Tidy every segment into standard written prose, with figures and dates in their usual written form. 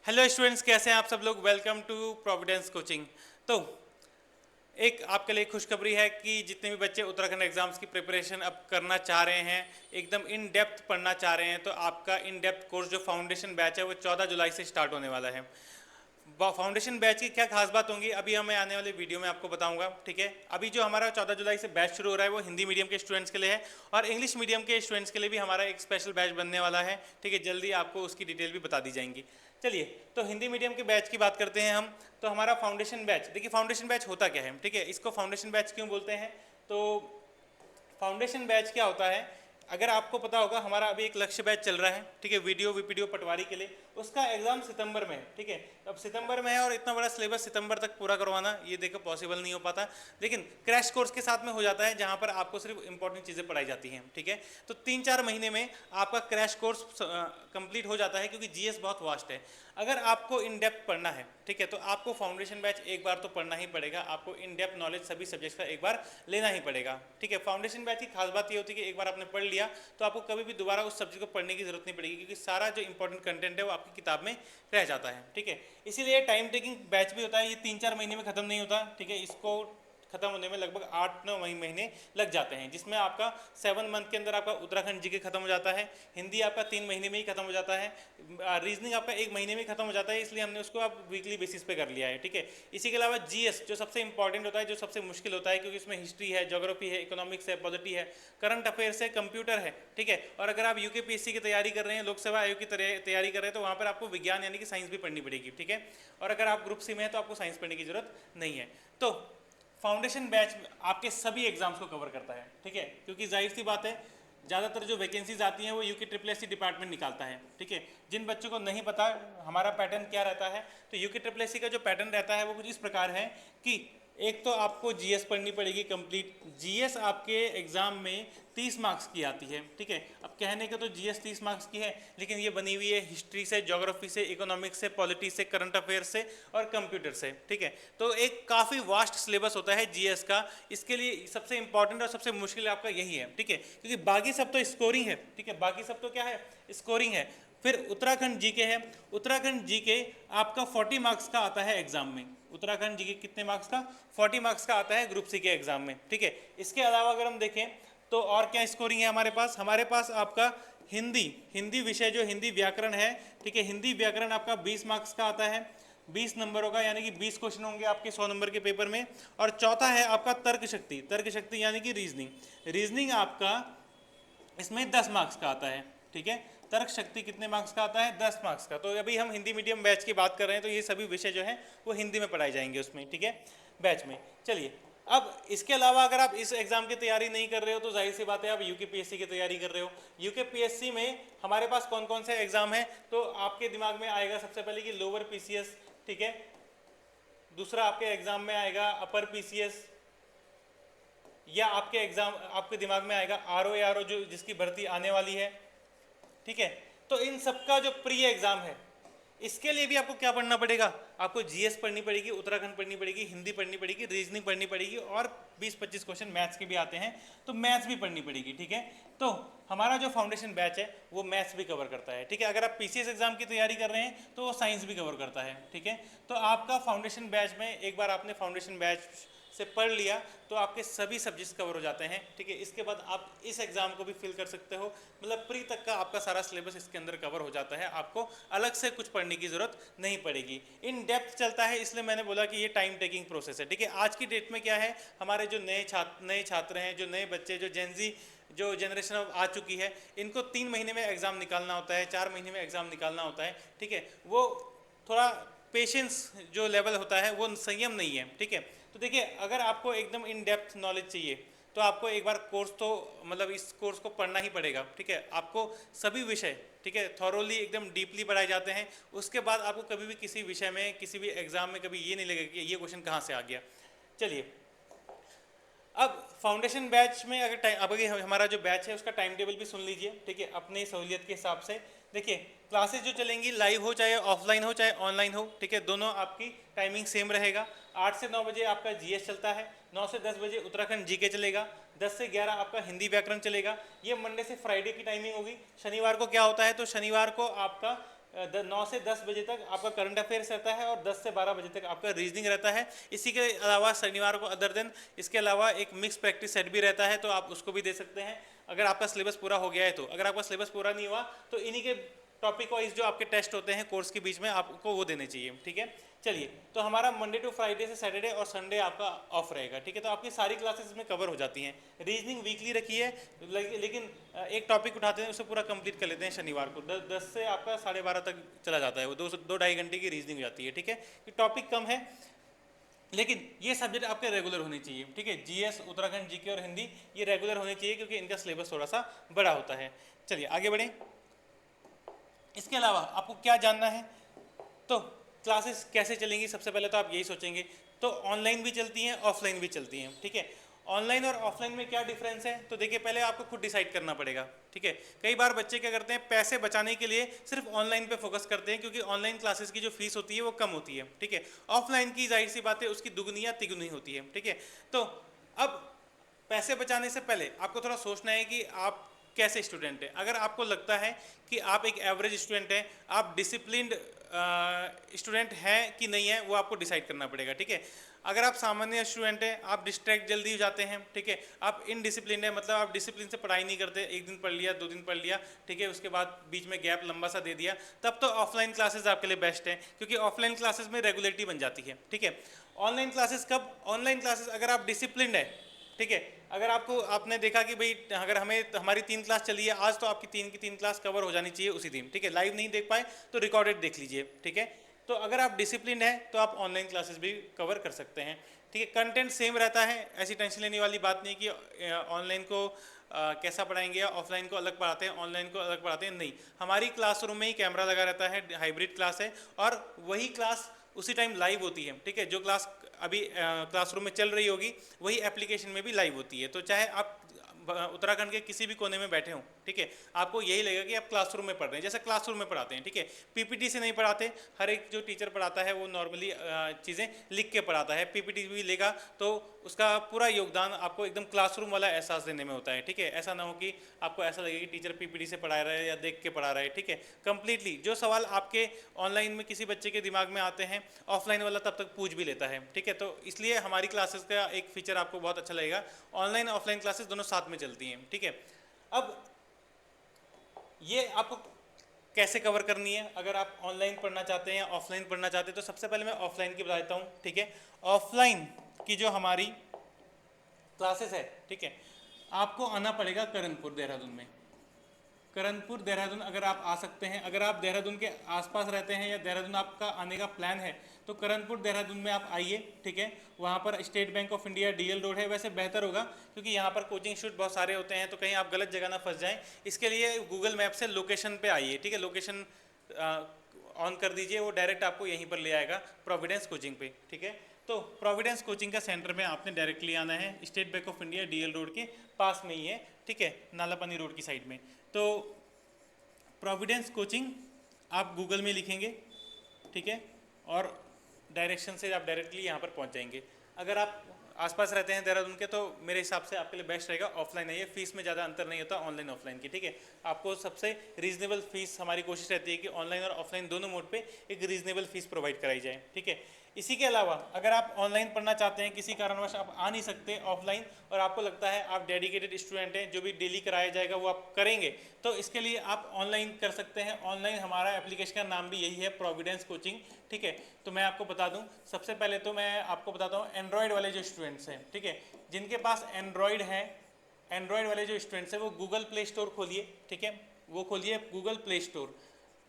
Hello students, कैसे हैं आप सब लोग। Welcome to Providence coaching. तो एक आपके लिए खुशखबरी है कि जितने भी बच्चे उत्तराखंड एग्जाम्स की प्रिपरेशन अब करना चाह रहे हैं, एकदम इन डेप्थ पढ़ना चाह रहे हैं, तो आपका इन डेप्थ कोर्स जो फाउंडेशन बैच है वो 14 जुलाई से स्टार्ट होने वाला है। फाउंडेशन बैच की क्या खास बात होंगी अभी हमें आने वाले वीडियो में आपको बताऊंगा। ठीक है, अभी जो हमारा 14 जुलाई से बैच शुरू हो रहा है वो हिंदी मीडियम के स्टूडेंट्स के लिए है और इंग्लिश मीडियम के स्टूडेंट्स के लिए भी हमारा एक स्पेशल बैच बनने वाला है। ठीक है, जल्दी आपको उसकी डिटेल भी बता दी जाएंगी। चलिए, तो हिंदी मीडियम के बैच की बात करते हैं हम। तो हमारा फाउंडेशन बैच, देखिए फाउंडेशन बैच होता क्या है। ठीक है, इसको फाउंडेशन बैच क्यों बोलते हैं, तो फाउंडेशन बैच क्या होता है, अगर आपको पता होगा हमारा अभी एक लक्ष्य बैच चल रहा है। ठीक है, वीडियो वीपीडीओ पटवारी के लिए, उसका एग्जाम सितंबर में है। ठीक है, अब सितंबर में है और इतना बड़ा सिलेबस सितंबर तक पूरा करवाना ये देखो पॉसिबल नहीं हो पाता, लेकिन क्रैश कोर्स के साथ में हो जाता है जहां पर आपको सिर्फ इंपॉर्टेंट चीज़ें पढ़ाई जाती हैं। ठीक है, तो 3-4 महीने में आपका क्रैश कोर्स कंप्लीट हो जाता है, क्योंकि जीएस बहुत वास्ट है। अगर आपको इन डेप्थ पढ़ना है, ठीक है, तो आपको फाउंडेशन बैच एक बार तो पढ़ना ही पड़ेगा। आपको इन डेप्थ नॉलेज सभी सब्जेक्ट्स का एक बार लेना ही पड़ेगा। ठीक है, फाउंडेशन बैच की खास बात ये होती है कि एक बार आपने पढ़ लिया तो आपको कभी भी दोबारा उस सब्जेक्ट को पढ़ने की जरूरत नहीं पड़ेगी, क्योंकि सारा जो इंपॉर्टेंट कंटेंट है वो आपकी किताब में रह जाता है। ठीक है, इसीलिए टाइम टेकिंग बैच भी होता है, ये 3-4 महीने में खत्म नहीं होता। ठीक है, इसको खत्म होने में लगभग 8-9 महीने लग जाते हैं, जिसमें आपका 7 मंथ के अंदर आपका उत्तराखंड जीके खत्म हो जाता है, हिंदी आपका 3 महीने में ही खत्म हो जाता है, रीजनिंग आपका 1 महीने में खत्म हो जाता है, इसलिए हमने उसको आप वीकली बेसिस पे कर लिया है। ठीक है, इसी के अलावा जीएस जो सबसे इंपॉर्टेंट होता है, जो सबसे मुश्किल होता है, क्योंकि इसमें हिस्ट्री है, ज्योग्राफी है, इकोनॉमिक्स है, पॉलिटी है, करंट अफेयर्स है, कंप्यूटर है। ठीक है, और अगर आप यूकेपीएससी की तैयारी कर रहे हैं, लोक सेवा आयोग की तैयारी कर रहे हैं, तो वहाँ पर आपको विज्ञान यानी कि साइंस भी पढ़नी पड़ेगी। ठीक है, और अगर आप ग्रुप सी में है तो आपको साइंस पढ़ने की जरूरत नहीं है। तो फाउंडेशन बैच आपके सभी एग्जाम्स को कवर करता है। ठीक है, क्योंकि जाहिर सी बात है ज़्यादातर जो वैकेंसीज आती हैं वो UK triple S C department निकालता है। ठीक है, जिन बच्चों को नहीं पता हमारा पैटर्न क्या रहता है, तो यूके ट्रिपल एस सी का जो पैटर्न रहता है वो कुछ इस प्रकार है कि एक तो आपको जीएस पढ़नी पड़ेगी कंप्लीट। जीएस आपके एग्जाम में 30 मार्क्स की आती है। ठीक है, अब कहने के तो जीएस 30 मार्क्स की है, लेकिन ये बनी हुई है हिस्ट्री से, ज्योग्राफी से, इकोनॉमिक्स से, पॉलिटी से, करंट अफेयर्स से और कंप्यूटर से। ठीक है, तो एक काफ़ी वास्ट सिलेबस होता है जीएस का। इसके लिए सबसे इंपॉर्टेंट और सबसे मुश्किल आपका यही है। ठीक है, क्योंकि बाकी सब तो स्कोरिंग है। ठीक है, बाकी सब तो क्या है, स्कोरिंग है। फिर उत्तराखंड जीके है, उत्तराखंड जीके आपका 40 मार्क्स का आता है एग्जाम में। उत्तराखंड जीके कितने मार्क्स का, 40 मार्क्स का आता है ग्रुप सी के एग्जाम में। ठीक है, इसके अलावा अगर हम देखें तो और क्या स्कोरिंग है हमारे पास आपका हिंदी विषय जो हिंदी व्याकरण है। ठीक है, हिंदी व्याकरण आपका 20 मार्क्स का आता है, 20 नंबर होगा, यानी कि 20 क्वेश्चन होंगे आपके 100 नंबर के पेपर में। और चौथा है आपका तर्क शक्ति यानी कि रीजनिंग आपका इसमें 10 मार्क्स का आता है। ठीक है, तर्क शक्ति कितने मार्क्स का आता है, 10 मार्क्स का। तो अभी हम हिंदी मीडियम बैच की बात कर रहे हैं, तो ये सभी विषय जो है वो हिंदी में पढ़ाए जाएंगे उसमें। ठीक है, बैच में। चलिए, अब इसके अलावा अगर आप इस एग्जाम की तैयारी नहीं कर रहे हो तो जाहिर सी बात है आप यूकेपीएससी की तैयारी कर रहे हो। यूकेपीएससी में हमारे पास कौन कौन से एग्जाम है, तो आपके दिमाग में आएगा सबसे पहले कि लोअर पीसीएस। ठीक है, दूसरा आपके एग्जाम में आएगा अपर पीसीएस, या आपके दिमाग में आएगा आरओ जो जिसकी भर्ती आने वाली है। ठीक है, तो इन सबका जो प्री एग्जाम है इसके लिए भी आपको क्या पढ़ना पड़ेगा, आपको जीएस पढ़नी पड़ेगी, उत्तराखंड पढ़नी पड़ेगी, हिंदी पढ़नी पड़ेगी, रीजनिंग पढ़नी पड़ेगी, और 20-25 क्वेश्चन मैथ्स के भी आते हैं तो मैथ्स भी पढ़नी पड़ेगी। ठीक है, तो हमारा जो फाउंडेशन बैच है वो मैथ्स भी कवर करता है। ठीक है, अगर आप पीसीएस एग्जाम की तैयारी कर रहे हैं तो वो साइंस भी कवर करता है। ठीक है, तो आपका फाउंडेशन बैच में एक बार आपने फाउंडेशन बैच से पढ़ लिया तो आपके सभी सब्जेक्ट्स कवर हो जाते हैं। ठीक है, इसके बाद आप इस एग्जाम को भी फिल कर सकते हो, मतलब प्री तक का आपका सारा सिलेबस इसके अंदर कवर हो जाता है, आपको अलग से कुछ पढ़ने की जरूरत नहीं पड़ेगी। इन डेप्थ चलता है, इसलिए मैंने बोला कि ये टाइम टेकिंग प्रोसेस है। ठीक है, आज की डेट में क्या है, हमारे जो नए छात्र हैं, जो नए बच्चे, जो जेनजी जो जनरेशन अब आ चुकी है, इनको 3 महीने में एग्जाम निकालना होता है, 4 महीने में एग्जाम निकालना होता है। ठीक है, वो थोड़ा पेशेंस जो लेवल होता है वो संयम नहीं है। ठीक है, तो देखिए अगर आपको एकदम इन डेप्थ नॉलेज चाहिए तो आपको एक बार कोर्स तो मतलब इस कोर्स को पढ़ना ही पड़ेगा। ठीक है, आपको सभी विषय, ठीक है, थॉरोली एकदम डीपली पढ़ाए जाते हैं। उसके बाद आपको कभी भी किसी विषय में, किसी भी एग्जाम में कभी ये नहीं लगेगा कि ये क्वेश्चन कहाँ से आ गया। चलिए, अब फाउंडेशन बैच में अब अगर हमारा जो बैच है उसका टाइम टेबल भी सुन लीजिए। ठीक है, अपनी सहूलियत के हिसाब से देखिए, क्लासेस जो चलेंगी लाइव हो चाहे ऑफलाइन हो चाहे ऑनलाइन हो, ठीक है, दोनों आपकी टाइमिंग सेम रहेगा। 8 से 9 बजे आपका जीएस चलता है, 9 से 10 बजे उत्तराखंड जीके चलेगा, 10 से 11 आपका हिंदी व्याकरण चलेगा। ये मंडे से फ्राइडे की टाइमिंग होगी। शनिवार को क्या होता है, तो शनिवार को आपका 9 से 10 बजे तक आपका करंट अफेयर्स रहता है और 10 से 12 बजे तक आपका रीजनिंग रहता है। इसी के अलावा शनिवार को अदर दिन इसके अलावा एक मिक्स प्रैक्टिस सेट भी रहता है, तो आप उसको भी दे सकते हैं अगर आपका सिलेबस पूरा हो गया है तो। अगर आपका सिलेबस पूरा नहीं हुआ तो इन्हीं के टॉपिक वाइज जो आपके टेस्ट होते हैं कोर्स के बीच में आपको वो देने चाहिए, ठीक है। चलिए, तो हमारा मंडे टू फ्राइडे से सैटरडे और संडे आपका ऑफ रहेगा, ठीक है। तो आपकी सारी क्लासेस इसमें कवर हो जाती हैं। रीजनिंग वीकली रखी है, लेकिन एक टॉपिक उठाते हैं उसे पूरा कंप्लीट कर लेते हैं शनिवार को। 10 से आपका 12:30 तक चला जाता है, वो 2-2.5 घंटे की रीजनिंग हो जाती है, ठीक है। टॉपिक कम है लेकिन ये सब्जेक्ट आपके रेगुलर होने चाहिए, ठीक है। जीएस, उत्तराखंड जीके और हिंदी ये रेगुलर होने चाहिए क्योंकि इनका सिलेबस थोड़ा सा बड़ा होता है। चलिए आगे बढ़ें। इसके अलावा आपको क्या जानना है, तो क्लासेस कैसे चलेंगी, सबसे पहले तो आप यही सोचेंगे। तो ऑनलाइन भी चलती हैं, ऑफलाइन भी चलती हैं, ठीक है। ऑनलाइन और ऑफलाइन में क्या डिफरेंस है, तो देखिए पहले आपको खुद डिसाइड करना पड़ेगा, ठीक है। कई बार बच्चे क्या करते हैं, पैसे बचाने के लिए सिर्फ ऑनलाइन पे फोकस करते हैं क्योंकि ऑनलाइन क्लासेस की जो फीस होती है वो कम होती है, ठीक है। ऑफलाइन की जाहिर सी बात है उसकी दुगनी या तिगुनी होती है, ठीक है। तो अब पैसे बचाने से पहले आपको थोड़ा सोचना है कि आप कैसे स्टूडेंट हैं। अगर आपको लगता है कि आप एक एवरेज स्टूडेंट हैं, आप डिसिप्लिन्ड स्टूडेंट हैं कि नहीं है, वो आपको डिसाइड करना पड़ेगा, ठीक है। अगर आप सामान्य स्टूडेंट हैं, आप डिस्ट्रैक्ट जल्दी हो जाते हैं, ठीक है। आप इनडिसिप्लिन है, मतलब आप डिसिप्लिन से पढ़ाई नहीं करते, एक दिन पढ़ लिया, 2 दिन पढ़ लिया, ठीक है, उसके बाद बीच में गैप लंबा सा दे दिया, तब तो ऑफलाइन क्लासेस आपके लिए बेस्ट है क्योंकि ऑफलाइन क्लासेस में रेगुलरिटी बन जाती है, ठीक है। ऑनलाइन क्लासेस कब, ऑनलाइन क्लासेस अगर आप डिसिप्लिन है, ठीक है। अगर आपने देखा कि भाई अगर हमारी 3 क्लास चली है आज, तो आपकी 3 की 3 क्लास कवर हो जानी चाहिए उसी दिन, ठीक है। लाइव नहीं देख पाए तो रिकॉर्डेड देख लीजिए, ठीक है। तो अगर आप डिसिप्लिन है तो आप ऑनलाइन क्लासेस भी कवर कर सकते हैं, ठीक है। कंटेंट सेम रहता है, ऐसी टेंशन लेने वाली बात नहीं कि ऑनलाइन को कैसा पढ़ाएंगे या ऑफलाइन को अलग पढ़ाते हैं, ऑनलाइन को अलग पढ़ाते हैं, नहीं। हमारी क्लासरूम में ही कैमरा लगा रहता है, हाइब्रिड क्लास है और वही क्लास उसी टाइम लाइव होती है, ठीक है। जो क्लास अभी क्लासरूम में चल रही होगी वही एप्लीकेशन में भी लाइव होती है। तो चाहे आप उत्तराखंड के किसी भी कोने में बैठे हों, ठीक है, आपको यही लगेगा कि आप क्लासरूम में पढ़ रहे हैं, जैसे क्लासरूम में पढ़ाते हैं, ठीक है। पीपीटी से नहीं पढ़ाते, हर एक जो टीचर पढ़ाता है वो नॉर्मली चीज़ें लिख के पढ़ाता है, पीपीटी भी लेगा तो उसका पूरा योगदान आपको एकदम क्लासरूम वाला एहसास देने में होता है, ठीक है। ऐसा ना हो कि आपको ऐसा लगे कि टीचर पीपीटी से पढ़ा रहा है या देख के पढ़ा रहा है, ठीक है। कंप्लीटली जो सवाल आपके ऑनलाइन में किसी बच्चे के दिमाग में आते हैं, ऑफलाइन वाला तब तक पूछ भी लेता है, ठीक है। तो इसलिए हमारी क्लासेस का एक फीचर आपको बहुत अच्छा लगेगा, ऑनलाइन ऑफलाइन क्लासेस दोनों साथ में चलती हैं, ठीक है। अब ये आपको कैसे कवर करनी है, अगर आप ऑनलाइन पढ़ना चाहते हैं या ऑफलाइन पढ़ना चाहते हैं, तो सबसे पहले मैं ऑफलाइन की बता देता हूँ, ठीक है। ऑफलाइन की जो हमारी क्लासेस है, ठीक है, आपको आना पड़ेगा करणपुर देहरादून में। करणपुर देहरादून अगर आप आ सकते हैं, अगर आप देहरादून के आसपास रहते हैं या देहरादून आपका आने का प्लान है तो करणपुर देहरादून में आप आइए, ठीक है। वहाँ पर state bank of India DL road है, वैसे बेहतर होगा क्योंकि यहाँ पर कोचिंग इंस्टीट्यूट बहुत सारे होते हैं, तो कहीं आप गलत जगह ना फंस जाएं। इसके लिए गूगल मैप से लोकेशन पे आइए, ठीक है। लोकेशन ऑन कर दीजिए, वो डायरेक्ट आपको यहीं पर ले आएगा प्रोविडेंस कोचिंग पे, ठीक है। तो प्रोविडेंस कोचिंग का सेंटर में आपने डायरेक्टली आना है, state bank of India DL road के पास में ही है, ठीक है, नालापानी रोड की साइड में। तो प्रोविडेंस कोचिंग आप गूगल में लिखेंगे, ठीक है, और डायरेक्शन से आप डायरेक्टली यहाँ पर पहुँच जाएंगे। अगर आप आसपास रहते हैं देहरादून के तो मेरे हिसाब से आपके लिए बेस्ट रहेगा ऑफलाइन है, ये फीस में ज़्यादा अंतर नहीं होता ऑनलाइन ऑफलाइन की, ठीक है। आपको सबसे रीजनेबल फीस, हमारी कोशिश रहती है कि ऑनलाइन और ऑफलाइन दोनों मोड पे एक रीजनेबल फीस प्रोवाइड कराई जाए, ठीक है। इसी के अलावा अगर आप ऑनलाइन पढ़ना चाहते हैं, किसी कारणवश आप आ नहीं सकते ऑफलाइन और आपको लगता है आप डेडिकेटेड स्टूडेंट हैं, जो भी डेली कराया जाएगा वो आप करेंगे, तो इसके लिए आप ऑनलाइन कर सकते हैं। ऑनलाइन हमारा एप्लीकेशन का नाम भी यही है, प्रोविडेंस कोचिंग, ठीक है। तो मैं आपको बता दूं, सबसे पहले तो मैं आपको बताता हूँ एंड्रॉयड वाले जो स्टूडेंट्स हैं, ठीक है, जिनके पास एंड्रॉयड है, एंड्रॉयड वाले जो स्टूडेंट्स हैं वो गूगल प्ले स्टोर खोलिए, ठीक है, वो खोलिए Google play store.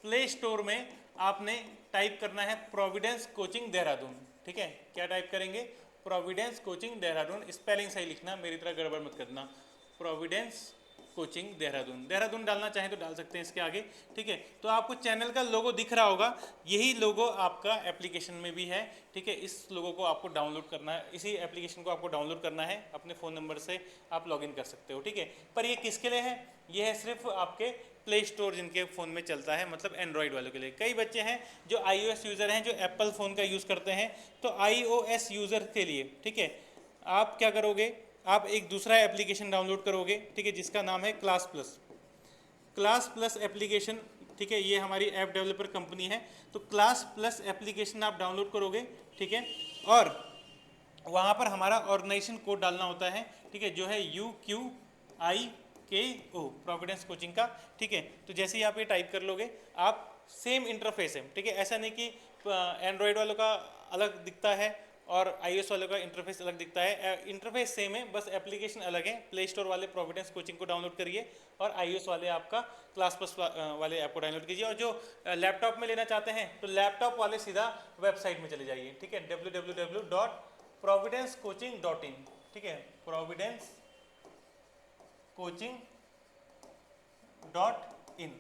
Play store में आपने टाइप करना है प्रोविडेंस कोचिंग देहरादून, ठीक है। क्या टाइप करेंगे, प्रोविडेंस कोचिंग देहरादून, स्पेलिंग सही लिखना, मेरी तरह गड़बड़ मत करना, प्रोविडेंस कोचिंग देहरादून, देहरादून डालना चाहें तो डाल सकते हैं इसके आगे, ठीक है। तो आपको चैनल का लोगो दिख रहा होगा, यही लोगो आपका एप्लीकेशन में भी है, ठीक है। इस लोगो को आपको डाउनलोड करना है, इसी एप्लीकेशन को आपको डाउनलोड करना है, अपने फ़ोन नंबर से आप लॉगिन कर सकते हो, ठीक है। पर ये किसके लिए है, ये है सिर्फ आपके प्ले स्टोर जिनके फ़ोन में चलता है, मतलब एंड्रॉयड वालों के लिए। कई बच्चे हैं जो iOS यूज़र हैं, जो एप्पल फ़ोन का यूज़ करते हैं, तो iOS यूज़र के लिए, ठीक है, आप क्या करोगे, आप एक दूसरा एप्लीकेशन डाउनलोड करोगे, ठीक है, जिसका नाम है class plus. Class plus application, ठीक है, ये हमारी ऐप डेवलपर कंपनी है। तो क्लास प्लस एप्लीकेशन आप डाउनलोड करोगे, ठीक है, और वहाँ पर हमारा ऑर्गेनाइजेशन कोड डालना होता है, ठीक है, जो है UQIKO, प्रोविडेंस कोचिंग का, ठीक है। तो जैसे ही आप ये टाइप कर लोगे, आप सेम इंटरफेस है, ठीक है, ऐसा नहीं कि एंड्रॉयड वालों का अलग दिखता है और iOS वालों का इंटरफेस अलग दिखता है। इंटरफेस सेम है, बस एप्लीकेशन अलग है। प्ले स्टोर वाले प्रोविडेंस कोचिंग को डाउनलोड करिए और iOS वाले आपका क्लास प्लस वाले ऐप को डाउनलोड कीजिए, और जो लैपटॉप में लेना चाहते हैं तो लैपटॉप वाले सीधा वेबसाइट में चले जाइए, ठीक है, www.providencecoaching.in, ठीक है, providencecoaching.in।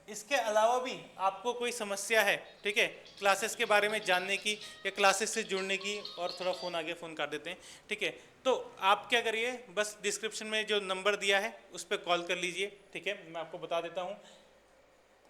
इसके अलावा भी आपको कोई समस्या है, ठीक है, क्लासेस के बारे में जानने की या क्लासेस से जुड़ने की, और थोड़ा फ़ोन आगे फ़ोन कर देते हैं, ठीक है, तो आप क्या करिए, बस डिस्क्रिप्शन में जो नंबर दिया है उस पर कॉल कर लीजिए, ठीक है, मैं आपको बता देता हूँ,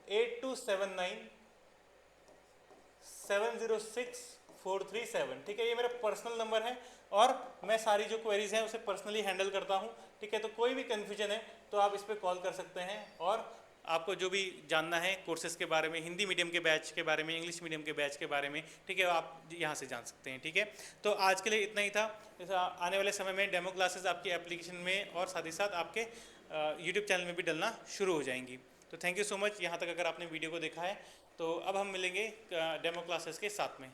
8279706437, ठीक है, ये मेरा पर्सनल नंबर है और मैं सारी जो क्वेरीज हैं उसे पर्सनली हैंडल करता हूँ, ठीक है। तो कोई भी कन्फ्यूजन है तो आप इस पर कॉल कर सकते हैं, और आपको जो भी जानना है कोर्सेज के बारे में, हिंदी मीडियम के बैच के बारे में, इंग्लिश मीडियम के बैच के बारे में, ठीक है, आप यहाँ से जान सकते हैं, ठीक है। तो आज के लिए इतना ही था। आने वाले समय में डेमो क्लासेस आपकी एप्लीकेशन में और साथ ही साथ आपके यूट्यूब चैनल में भी डलना शुरू हो जाएंगी। तो थैंक यू सो मच यहाँ तक अगर आपने वीडियो को देखा है। तो अब हम मिलेंगे डेमो क्लासेस के साथ में।